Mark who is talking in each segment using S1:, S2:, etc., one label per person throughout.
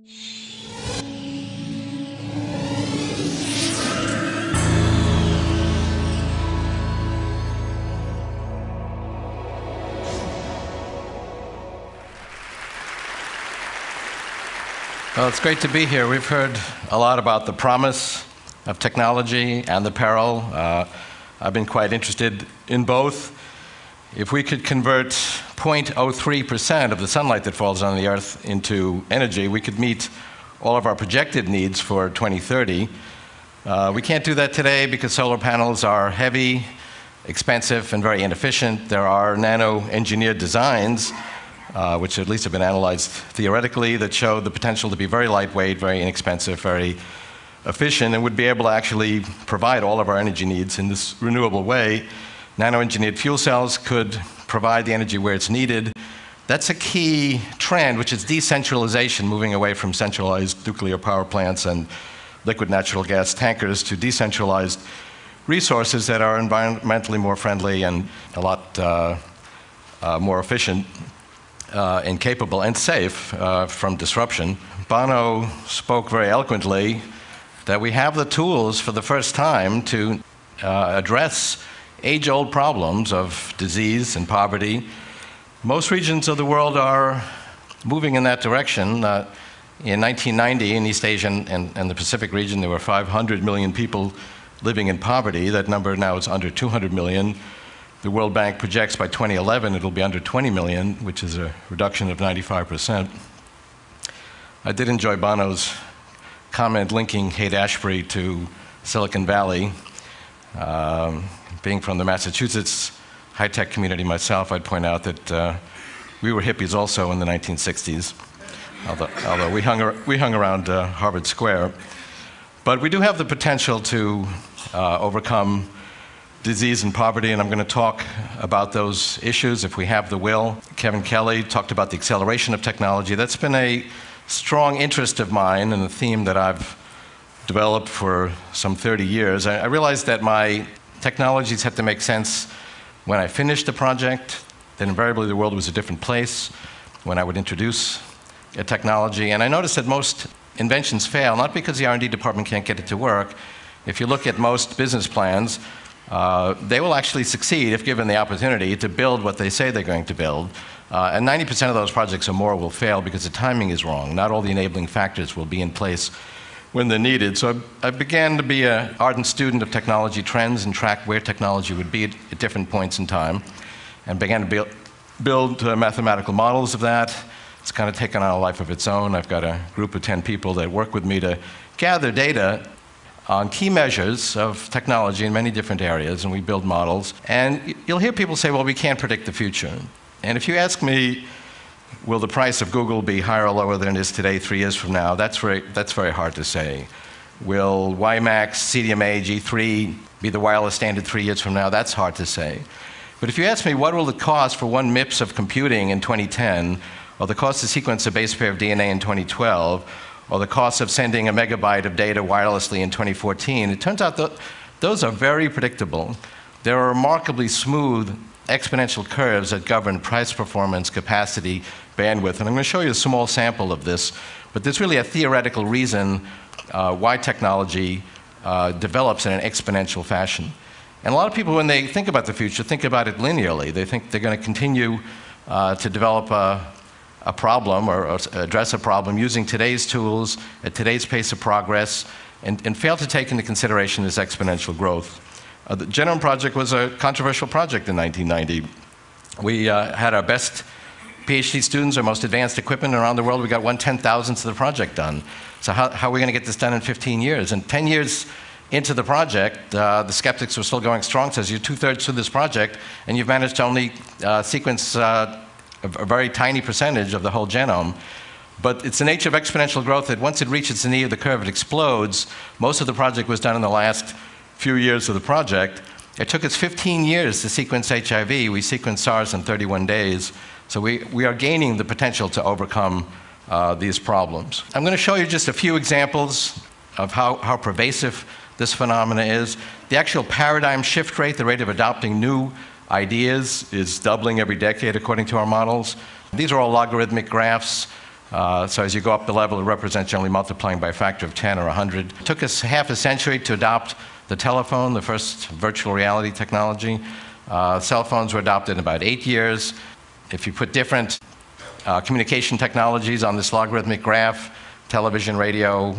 S1: Well, it's great to be here. We've heard a lot about the promise of technology and the peril. I've been quite interested in both. If we could convert 0.03% of the sunlight that falls on the Earth into energy, we could meet all of our projected needs for 2030. We can't do that today because solar panels are heavy, expensive, and very inefficient. There are nano-engineered designs which at least have been analyzed theoretically, that show the potential to be very lightweight, very inexpensive, very efficient, and would be able to actually provide all of our energy needs in this renewable way. Nano-engineered fuel cells could provide the energy where it's needed. That's a key trend, which is decentralization, moving away from centralized nuclear power plants and liquid natural gas tankers to decentralized resources that are environmentally more friendly and a lot more efficient. And capable and safe from disruption. Bono spoke very eloquently that we have the tools for the first time to address age-old problems of disease and poverty. Most regions of the world are moving in that direction. In 1990, in East Asia and the Pacific region, there were 500 million people living in poverty. That number now is under 200 million. The World Bank projects by 2011 it'll be under 20 million, which is a reduction of 95%. I did enjoy Bono's comment linking Haight-Ashbury to Silicon Valley. Being from the Massachusetts high-tech community myself, I'd point out that we were hippies also in the 1960s, although we hung around Harvard Square. But we do have the potential to overcome disease and poverty, and I'm going to talk about those issues if we have the will. Kevin Kelly talked about the acceleration of technology. That's been a strong interest of mine and a theme that I've developed for some 30 years. I realized that my technologies had to make sense when I finished a project, that invariably the world was a different place when I would introduce a technology. And I noticed that most inventions fail, not because the R&D department can't get it to work. If you look at most business plans, they will actually succeed if given the opportunity to build what they say they're going to build. And 90% of those projects or more will fail because the timing is wrong. Not all the enabling factors will be in place when they're needed. So I began to be an ardent student of technology trends and track where technology would be at different points in time, and began to build mathematical models of that. It's kind of taken on a life of its own. I've got a group of 10 people that work with me to gather data on key measures of technology in many different areas, and we build models. And you'll hear people say, well, we can't predict the future. And if you ask me, will the price of Google be higher or lower than it is today 3 years from now, that's very hard to say. Will WiMAX, CDMA, G3 be the wireless standard 3 years from now? That's hard to say. But if you ask me, what will it cost for 1 MIPS of computing in 2010, or the cost to sequence a base pair of DNA in 2012, or the cost of sending a megabyte of data wirelessly in 2014, it turns out that those are very predictable. There are remarkably smooth exponential curves that govern price, performance, capacity, bandwidth. And I'm going to show you a small sample of this, but there's really a theoretical reason why technology develops in an exponential fashion. And a lot of people, when they think about the future, think about it linearly. They think they're going to continue to develop a problem or address a problem using today's tools at today's pace of progress and fail to take into consideration this exponential growth. The Genome Project was a controversial project in 1990. We had our best PhD students, our most advanced equipment around the world. We got 1/10,000th of the project done. So how are we going to get this done in 15 years? And 10 years into the project, the skeptics were still going strong. Says you're 2/3 through this project, and you've managed to only sequence a very tiny percentage of the whole genome. But it's the nature of exponential growth that once it reaches the knee of the curve, it explodes. Most of the project was done in the last few years of the project. It took us 15 years to sequence HIV. We sequenced SARS in 31 days. So we are gaining the potential to overcome these problems. I'm going to show you just a few examples of how pervasive this phenomena is. The actual paradigm shift rate, the rate of adopting new ideas, is doubling every decade according to our models. These are all logarithmic graphs. So as you go up the level, it represents generally multiplying by a factor of 10 or 100. It took us half a century to adopt the telephone, the first virtual reality technology. Cell phones were adopted in about 8 years. If you put different communication technologies on this logarithmic graph, television, radio,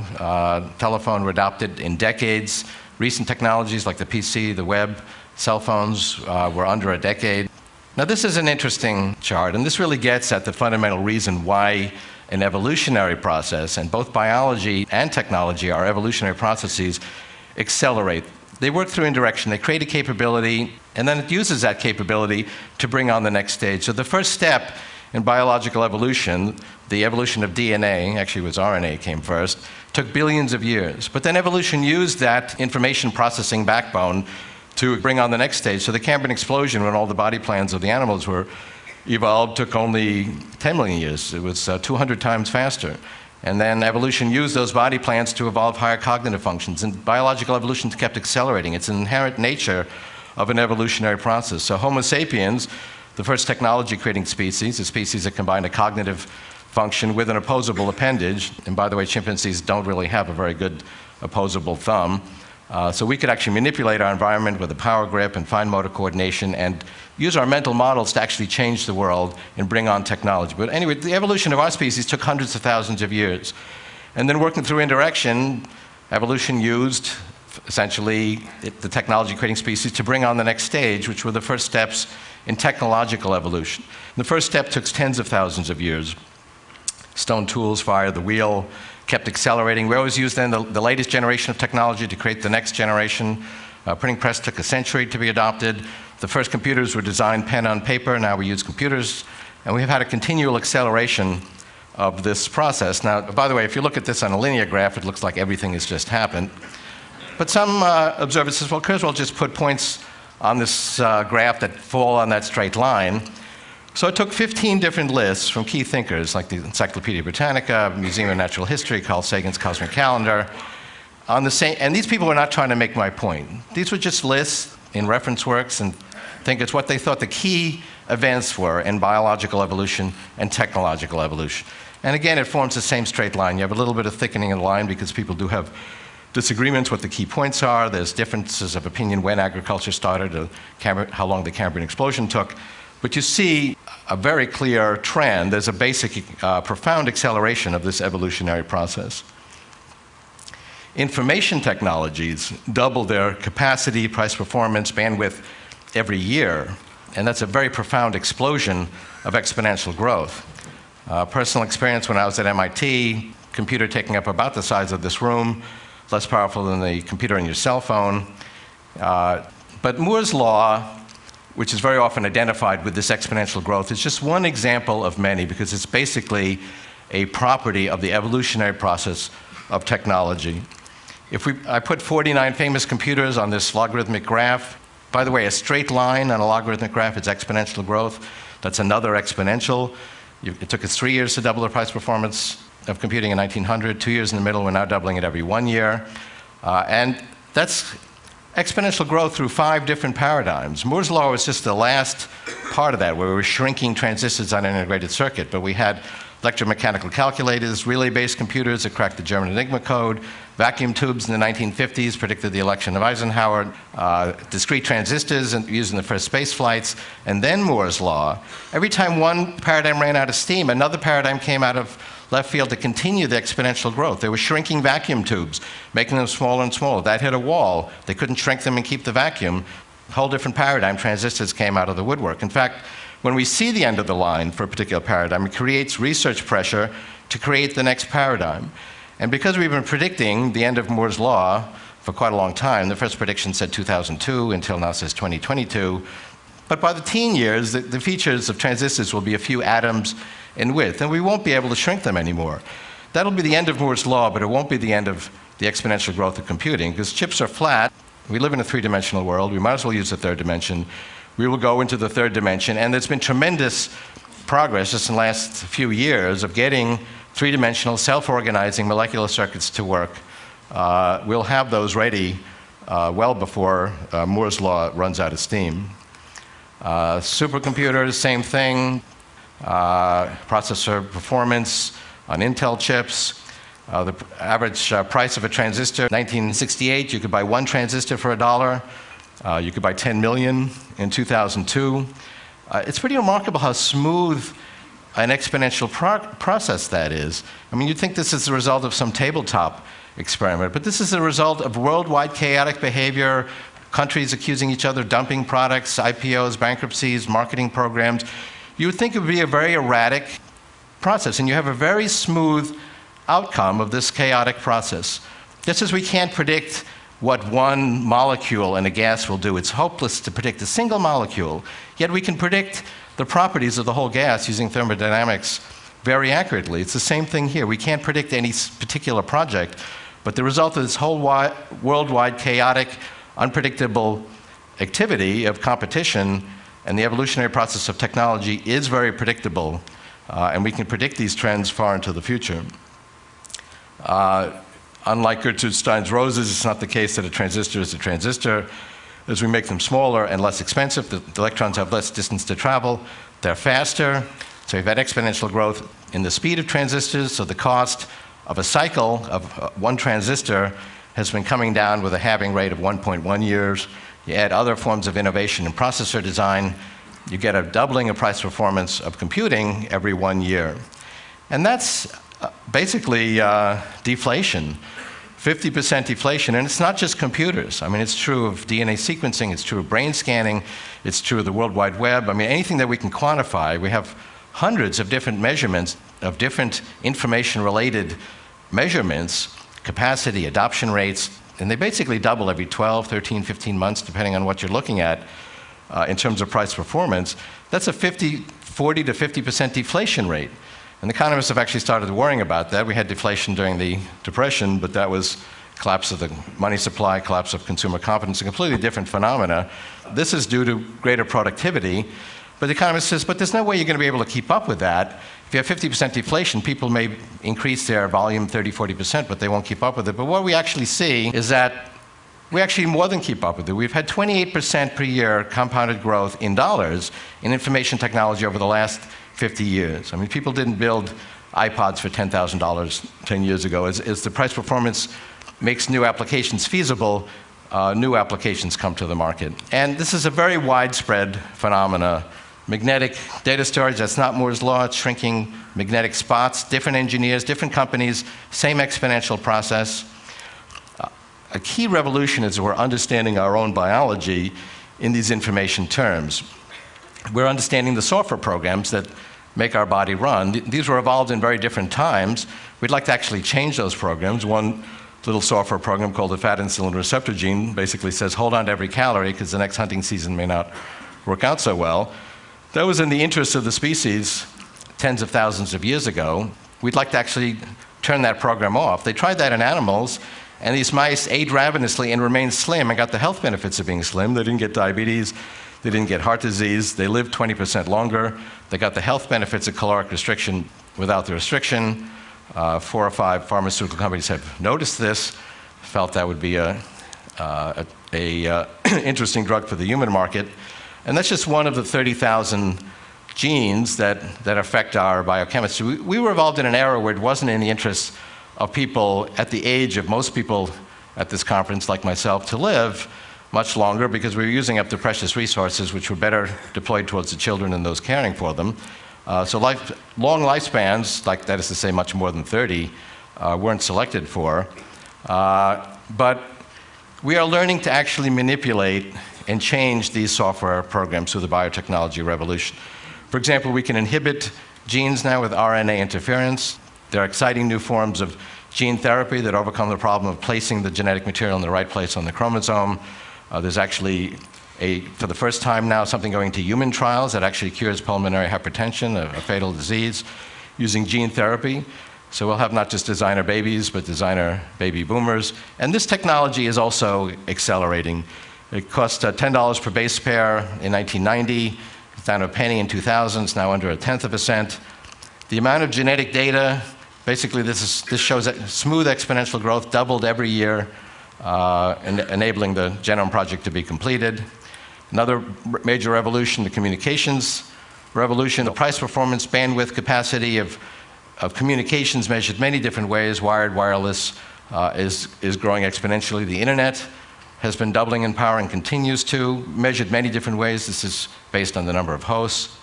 S1: telephone were adopted in decades. Recent technologies like the PC, the web, cell phones were under a decade. Now this is an interesting chart, and this really gets at the fundamental reason why an evolutionary process, and both biology and technology are evolutionary processes, accelerate. They work through indirection, they create a capability, and then it uses that capability to bring on the next stage. So the first step in biological evolution, the evolution of DNA, actually it was RNA came first, took billions of years. But then evolution used that information processing backbone to bring on the next stage. So the Cambrian explosion, when all the body plans of the animals were evolved, took only 10 million years. It was 200 times faster. And then evolution used those body plans to evolve higher cognitive functions. And biological evolution kept accelerating. It's an inherent nature of an evolutionary process. So Homo sapiens, the first technology-creating species, a species that combined a cognitive function with an opposable appendage. And by the way, chimpanzees don't really have a very good opposable thumb. So we could actually manipulate our environment with a power grip and fine motor coordination and use our mental models to actually change the world and bring on technology. But anyway, the evolution of our species took hundreds of thousands of years. And then working through indirection, evolution used essentially the technology-creating species to bring on the next stage, which were the first steps in technological evolution. The first step took tens of thousands of years. Stone tools, fire, the wheel, kept accelerating. We always used then the latest generation of technology to create the next generation. Printing press took a century to be adopted. The first computers were designed pen on paper. Now we use computers. And we've had a continual acceleration of this process. Now, by the way, if you look at this on a linear graph, it looks like everything has just happened. But some observers says, well, Kurzweil just put points on this graph that fall on that straight line. So it took 15 different lists from key thinkers like the Encyclopedia Britannica, Museum of Natural History, Carl Sagan's Cosmic Calendar, on the same, and these people were not trying to make my point. These were just lists in reference works and thinkers what they thought the key events were in biological evolution and technological evolution. And again, it forms the same straight line. You have a little bit of thickening in the line because people do have disagreements what the key points are. There's differences of opinion when agriculture started, how long the Cambrian explosion took. But you see a very clear trend. There's a basic, profound acceleration of this evolutionary process. Information technologies double their capacity, price performance, bandwidth every year. And that's a very profound explosion of exponential growth. Personal experience when I was at MIT, computer taking up about the size of this room, less powerful than the computer in your cell phone. But Moore's law, which is very often identified with this exponential growth, is just one example of many because it's basically a property of the evolutionary process of technology. I put 49 famous computers on this logarithmic graph. By the way, a straight line on a logarithmic graph is exponential growth. That's another exponential. It took us 3 years to double the price performance of computing in 1900, 2 years in the middle. We're now doubling it every 1 year. And that's exponential growth through 5 different paradigms. Moore's law was just the last part of that, where we were shrinking transistors on an integrated circuit. But we had electromechanical calculators, relay-based computers that cracked the German Enigma code, vacuum tubes in the 1950s predicted the election of Eisenhower, discrete transistors used in the first space flights, and then Moore's law. Every time one paradigm ran out of steam, another paradigm came out of left field to continue the exponential growth. They were shrinking vacuum tubes, making them smaller and smaller. That hit a wall. They couldn't shrink them and keep the vacuum. A whole different paradigm. Transistors came out of the woodwork. In fact, when we see the end of the line for a particular paradigm, it creates research pressure to create the next paradigm. And because we've been predicting the end of Moore's law for quite a long time, the first prediction said 2002, until now says 2022. But by the teen years, the features of transistors will be a few atoms in width, and we won't be able to shrink them anymore. That'll be the end of Moore's law, but it won't be the end of the exponential growth of computing, because chips are flat. We live in a three-dimensional world. We might as well use the third dimension. We will go into the third dimension, and there's been tremendous progress just in the last few years of getting three-dimensional, self-organizing molecular circuits to work. We'll have those ready well before Moore's law runs out of steam. Supercomputers, same thing. Processor performance, on Intel chips. The average price of a transistor, 1968, you could buy one transistor for $1. You could buy 10 million in 2002. It's pretty remarkable how smooth an exponential process that is. I mean, you'd think this is the result of some tabletop experiment, but this is the result of worldwide chaotic behavior, countries accusing each other, dumping products, IPOs, bankruptcies, marketing programs. You would think it would be a very erratic process, and you have a very smooth outcome of this chaotic process. Just as we can't predict what one molecule in a gas will do, it's hopeless to predict a single molecule, yet we can predict the properties of the whole gas using thermodynamics very accurately. It's the same thing here. We can't predict any particular project, but the result of this whole worldwide chaotic, unpredictable activity of competition and the evolutionary process of technology is very predictable, and we can predict these trends far into the future. Unlike Gertrude Stein's roses, it's not the case that a transistor is a transistor. As we make them smaller and less expensive, the electrons have less distance to travel, they're faster, so we've had exponential growth in the speed of transistors, so the cost of a cycle of one transistor has been coming down with a halving rate of 1.1 years. You add other forms of innovation in processor design, you get a doubling of price performance of computing every 1 year. And that's basically deflation. 50% deflation, and it's not just computers. I mean, it's true of DNA sequencing, it's true of brain scanning, it's true of the World Wide Web. I mean, anything that we can quantify, we have hundreds of different measurements of different information-related measurements, capacity, adoption rates, and they basically double every 12, 13, 15 months, depending on what you're looking at in terms of price performance. That's a 40 to 50% deflation rate. And economists have actually started worrying about that. We had deflation during the Depression, but that was collapse of the money supply, collapse of consumer confidence, a completely different phenomena. This is due to greater productivity. But the economist says, but there's no way you're going to be able to keep up with that. If you have 50% deflation, people may increase their volume 30, 40%, but they won't keep up with it. But what we actually see is that we actually more than keep up with it. We've had 28% per year compounded growth in dollars in information technology over the last 50 years. I mean, people didn't build iPods for $10,000 10 years ago. As the price performance makes new applications feasible, new applications come to the market. And this is a very widespread phenomena. Magnetic data storage, that's not Moore's law, it's shrinking magnetic spots, different engineers, different companies, same exponential process. A key revolution is we're understanding our own biology in these information terms. We're understanding the software programs that make our body run. These were evolved in very different times. We'd like to actually change those programs. One little software program called the fat insulin receptor gene basically says, hold on to every calorie because the next hunting season may not work out so well. That was in the interest of the species tens of thousands of years ago. We'd like to actually turn that program off. They tried that in animals, and these mice ate ravenously and remained slim and got the health benefits of being slim. They didn't get diabetes. They didn't get heart disease. They lived 20% longer. They got the health benefits of caloric restriction without the restriction. 4 or 5 pharmaceutical companies have noticed this, felt that would be an interesting drug for the human market. And that's just one of the 30,000 genes that affect our biochemistry. We were evolved in an era where it wasn't in the interest of people at the age of most people at this conference, like myself, to live much longer because we were using up the precious resources which were better deployed towards the children and those caring for them. So long lifespans, like that is to say much more than 30, weren't selected for. But we are learning to actually manipulate and change these software programs through the biotechnology revolution. For example, we can inhibit genes now with RNA interference. There are exciting new forms of gene therapy that overcome the problem of placing the genetic material in the right place on the chromosome. There's actually, for the first time now, something going to human trials that actually cures pulmonary hypertension, a fatal disease, using gene therapy. So we'll have not just designer babies, but designer baby boomers. And this technology is also accelerating. It cost $10 per base pair in 1990. It's down to a penny in 2000. It's now under 1/10 of a cent. The amount of genetic data, basically this shows that smooth exponential growth, doubled every year, enabling the Genome Project to be completed. Another major revolution, the communications revolution, the price, performance, bandwidth, capacity of of communications measured many different ways. Wired, wireless is growing exponentially. The internet has been doubling in power and continues to, measured many different ways. This is based on the number of hosts.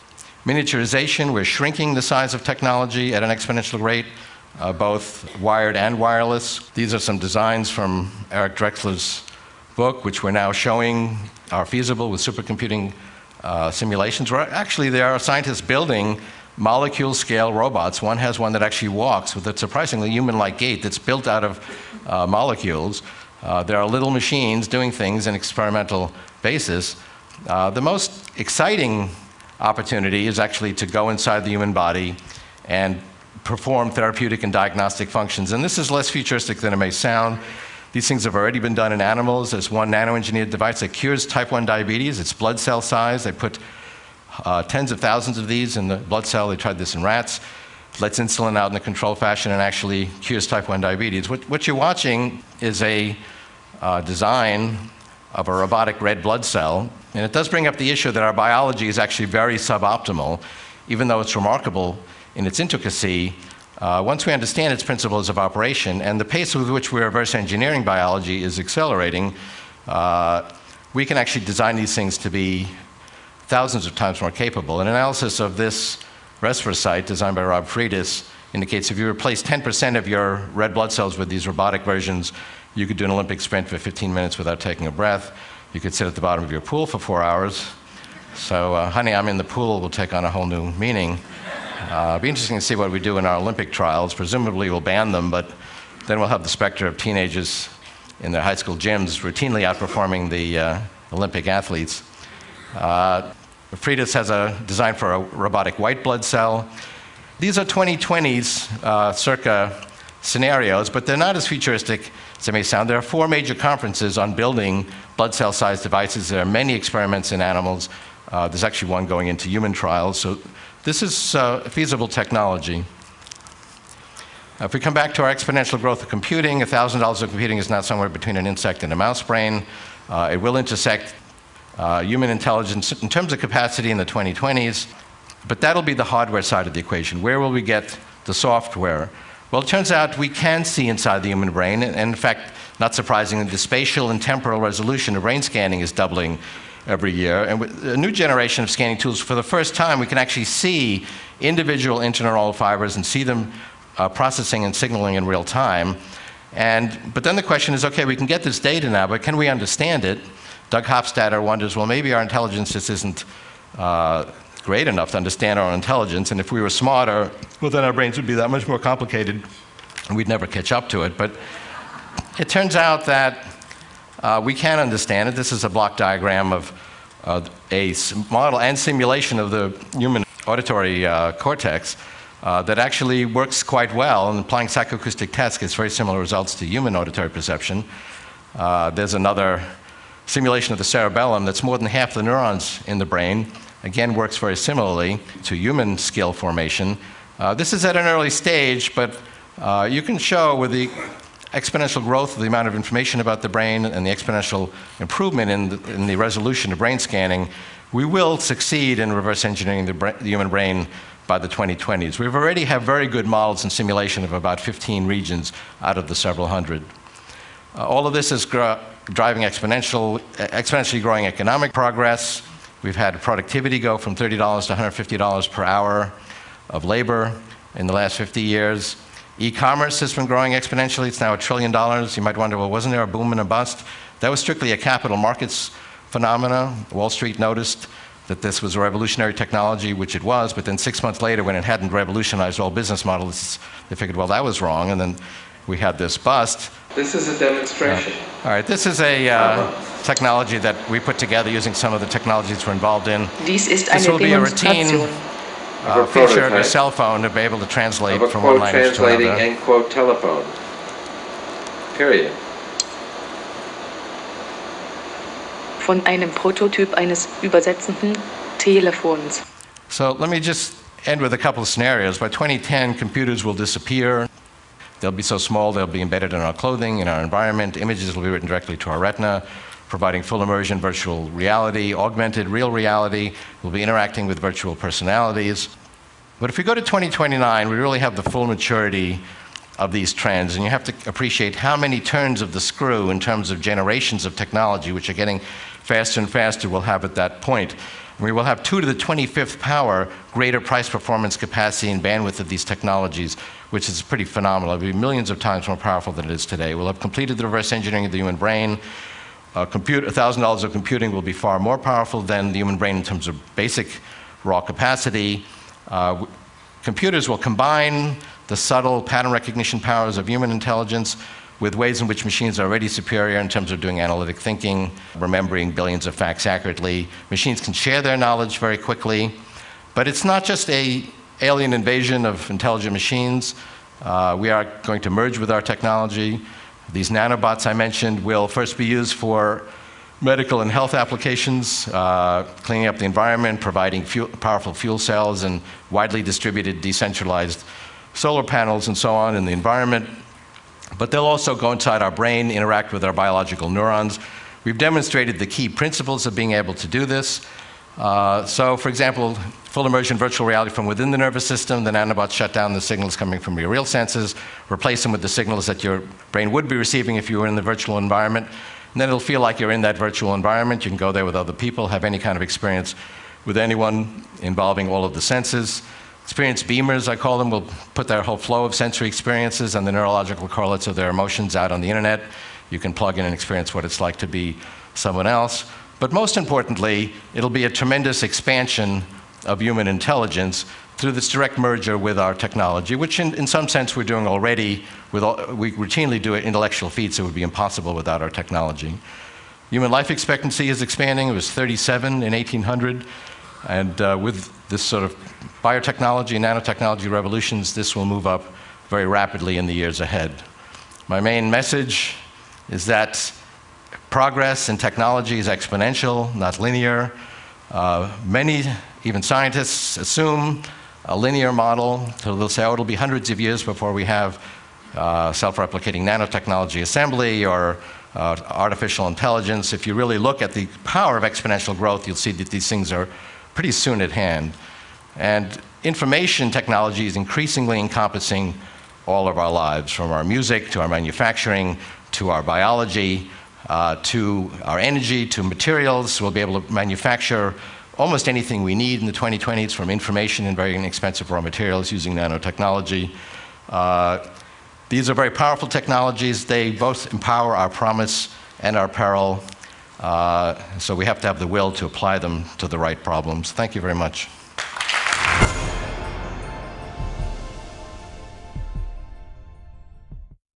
S1: Miniaturization, we're shrinking the size of technology at an exponential rate, both wired and wireless. These are some designs from Eric Drexler's book, which we're now showing are feasible with supercomputing simulations. Actually, there are scientists building molecule-scale robots. One has one that actually walks with a surprisingly human-like gait that's built out of molecules. There are little machines doing things on an experimental basis. The most exciting opportunity is actually to go inside the human body and perform therapeutic and diagnostic functions. And this is less futuristic than it may sound. These things have already been done in animals. There's one nano-engineered device that cures type 1 diabetes. It's blood cell size. They put tens of thousands of these in the blood cell. They tried this in rats. Lets insulin out in a controlled fashion and actually cures type 1 diabetes. What you're watching is a design of a robotic red blood cell. And it does bring up the issue that our biology is actually very suboptimal, even though it's remarkable in its intricacy. Once we understand its principles of operation and the pace with which we're reverse engineering biology is accelerating, we can actually design these things to be thousands of times more capable. An analysis of this RESPER site designed by Rob Freitas indicates if you replace 10% of your red blood cells with these robotic versions, you could do an Olympic sprint for 15 minutes without taking a breath. You could sit at the bottom of your pool for 4 hours. So, honey, I'm in the pool will take on a whole new meaning. It'll be interesting to see what we do in our Olympic trials. Presumably we'll ban them, but then we'll have the specter of teenagers in their high school gyms routinely outperforming the Olympic athletes. Freitas has a design for a robotic white blood cell. These are 2020s circa scenarios, but they're not as futuristic as they may sound. There are 4 major conferences on building blood cell-sized devices. There are many experiments in animals. There's actually one going into human trials. So this is feasible technology. If we come back to our exponential growth of computing, $1,000 of computing is now somewhere between an insect and a mouse brain. It will intersect human intelligence in terms of capacity in the 2020s, but that'll be the hardware side of the equation. Where will we get the software? Well, it turns out we can see inside the human brain, and in fact, not surprisingly, the spatial and temporal resolution of brain scanning is doubling every year. And with a new generation of scanning tools, for the first time, we can actually see individual interneural fibers and see them processing and signaling in real time. But then the question is, okay, we can get this data now, but can we understand it? Doug Hofstadter wonders, well, maybe our intelligence just isn't great enough to understand our own intelligence, and if we were smarter, well, then our brains would be that much more complicated, and we'd never catch up to it. But it turns out that we can understand it. This is a block diagram of a model and simulation of the human auditory cortex that actually works quite well, and applying psychoacoustic tests gets very similar results to human auditory perception. There's another simulation of the cerebellum that's more than half the neurons in the brain. Again, works very similarly to human skill formation. This is at an early stage, but you can show with the exponential growth of the amount of information about the brain and the exponential improvement in the resolution of brain scanning, we will succeed in reverse engineering the human brain by the 2020s. We already have very good models and simulation of about 15 regions out of the several hundred. All of this is driving exponentially growing economic progress. We've had productivity go from $30 to $150 per hour of labor in the last 50 years. E-commerce has been growing exponentially. It's now $1 trillion. You might wonder, well, wasn't there a boom and a bust? That was strictly a capital markets phenomena. Wall Street noticed that this was a revolutionary technology, which it was, but then 6 months later, when it hadn't revolutionized all business models, they figured, well, that was wrong, and then we had this bust.
S2: This is a demonstration.
S1: All right, this is a technology that we put together using some of the technologies we're involved in.
S3: This will be a routine
S1: feature of your cell phone to be able to translate from one language to another.
S2: Translating end quote telephone. Period.
S3: Von einem Prototyp eines übersetzenden Telefons.
S1: So let me just end with a couple of scenarios. By 2010, computers will disappear. They'll be so small they'll be embedded in our clothing, in our environment. Images will be written directly to our retina, providing full immersion virtual reality, augmented real reality. We'll be interacting with virtual personalities. But if we go to 2029, we really have the full maturity of these trends, and you have to appreciate how many turns of the screw in terms of generations of technology, which are getting faster and faster, we'll have at that point. And we will have 2 to the 25th power greater price performance capacity and bandwidth of these technologies, which is pretty phenomenal. It'll be millions of times more powerful than it is today. We'll have completed the reverse engineering of the human brain. $1,000 of computing will be far more powerful than the human brain in terms of basic raw capacity. Computers will combine the subtle pattern recognition powers of human intelligence with ways in which machines are already superior in terms of doing analytic thinking, remembering billions of facts accurately. Machines can share their knowledge very quickly. But it's not just an alien invasion of intelligent machines. We are going to merge with our technology. These nanobots I mentioned will first be used for medical and health applications, cleaning up the environment, providing powerful fuel cells and widely distributed decentralized solar panels and so on in the environment. But they'll also go inside our brain, interact with our biological neurons. We've demonstrated the key principles of being able to do this. So, for example, full immersion virtual reality from within the nervous system. The nanobots shut down the signals coming from your real senses, replace them with the signals that your brain would be receiving if you were in the virtual environment. And then it'll feel like you're in that virtual environment. You can go there with other people, have any kind of experience with anyone involving all of the senses. Experience beamers, I call them, will put their whole flow of sensory experiences and the neurological correlates of their emotions out on the internet. You can plug in and experience what it's like to be someone else. But most importantly, it'll be a tremendous expansion of human intelligence through this direct merger with our technology, which in some sense we're doing already. We routinely do intellectual feats that would be impossible without our technology. Human life expectancy is expanding. It was 37 in 1800. And with this sort of biotechnology and nanotechnology revolutions, this will move up very rapidly in the years ahead. My main message is that progress in technology is exponential, not linear. Many, even scientists, assume a linear model. So they'll say, oh, it'll be hundreds of years before we have self-replicating nanotechnology assembly or artificial intelligence. If you really look at the power of exponential growth, you'll see that these things are pretty soon at hand. And information technology is increasingly encompassing all of our lives, from our music to our manufacturing to our biology to our energy to materials. We'll be able to manufacture almost anything we need in the 2020s, from information and very inexpensive raw materials using nanotechnology. These are very powerful technologies. They both empower our promise and our peril. So we have to have the will to apply them to the right problems. Thank you very much.